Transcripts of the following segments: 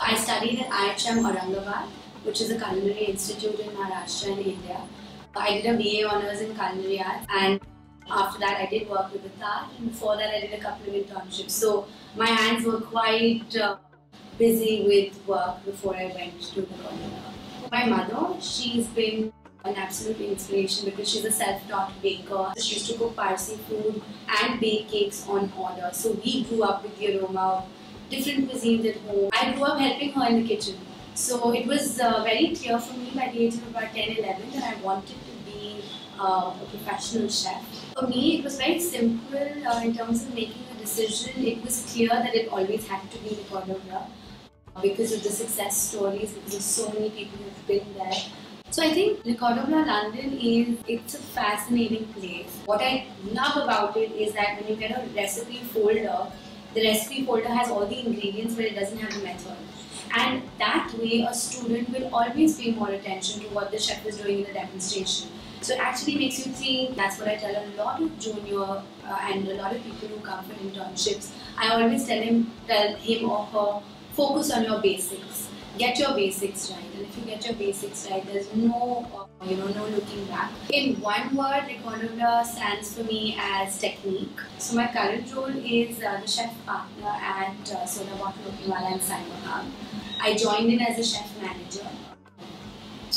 I studied at IHM Aurangabad, which is a culinary institute in Maharashtra in India. I did a BA Honours in Culinary Arts, and after that I did work with the Taj, and before that I did a couple of internships. So my hands were quite busy with work before I went to the college. My mother, she's been an absolute inspiration because she's a self-taught baker. She used to cook Parsi food and bake cakes on order. So we grew up with the aroma of different cuisines at home. I grew up helping her in the kitchen. So it was very clear for me by the age of about 10, 11 that I wanted to be a professional chef. For me, it was very simple in terms of making a decision. It was clear that it always had to be Le Cordon Bleu because of the success stories, because of so many people who've been there. So I think Le Cordon Bleu London it's a fascinating place. What I love about it is that when you get a recipe folder, the recipe folder has all the ingredients but it doesn't have the method. And that way a student will always pay more attention to what the chef is doing in the demonstration. So it actually makes you think. That's what I tell a lot of junior and a lot of people who come for internships. I always tell him or her, focus on your basics. Get your basics right, and if you get your basics right, there's no looking back. In one word, Le Cordon Bleu stands for me as technique. So my current role is the chef partner at Soda Bottle Lokhiwala and Simon. I joined in as a chef manager,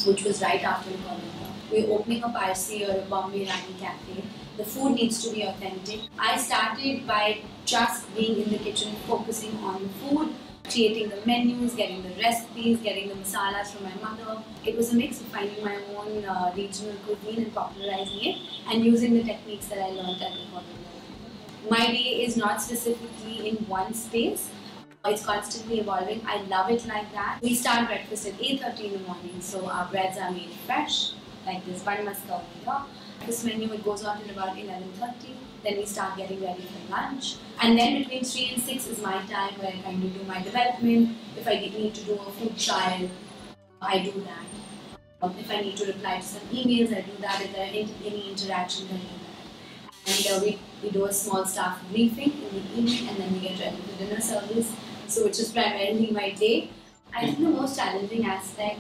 which was right after Le Cordon Bleu. We're opening a Parsi or a Bombay Rani cafe. The food needs to be authentic. I started by just being in the kitchen, focusing on the food, creating the menus, getting the recipes, getting the masalas from my mother. It was a mix of finding my own regional cuisine and popularizing it and using the techniques that I learned at Le Cordon Bleu. My day is not specifically in one space. It's constantly evolving. I love it like that. We start breakfast at 8:30 in the morning, so our breads are made fresh, like this bun maska over here. This menu, it goes on till about 11:30. Then we start getting ready for lunch. And then between 3 and 6 is my time where I kind of do my development. If I need to do a food trial, I do that. If I need to reply to some emails, I do that. If there are any interactions, I do that. And we do a small staff briefing in the evening, and then we get ready for dinner service. So which is primarily my day. I think the most challenging aspect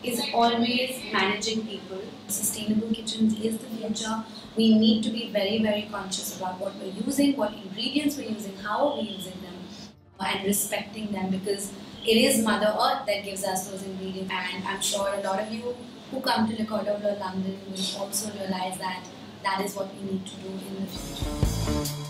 is always managing people. Sustainable kitchens is the future. We need to be very, very conscious about what we're using, what ingredients we're using, how are we using them, and respecting them, because it is Mother Earth that gives us those ingredients. And I'm sure a lot of you who come to Le Cordon Bleu London will also realize that that is what we need to do in the future.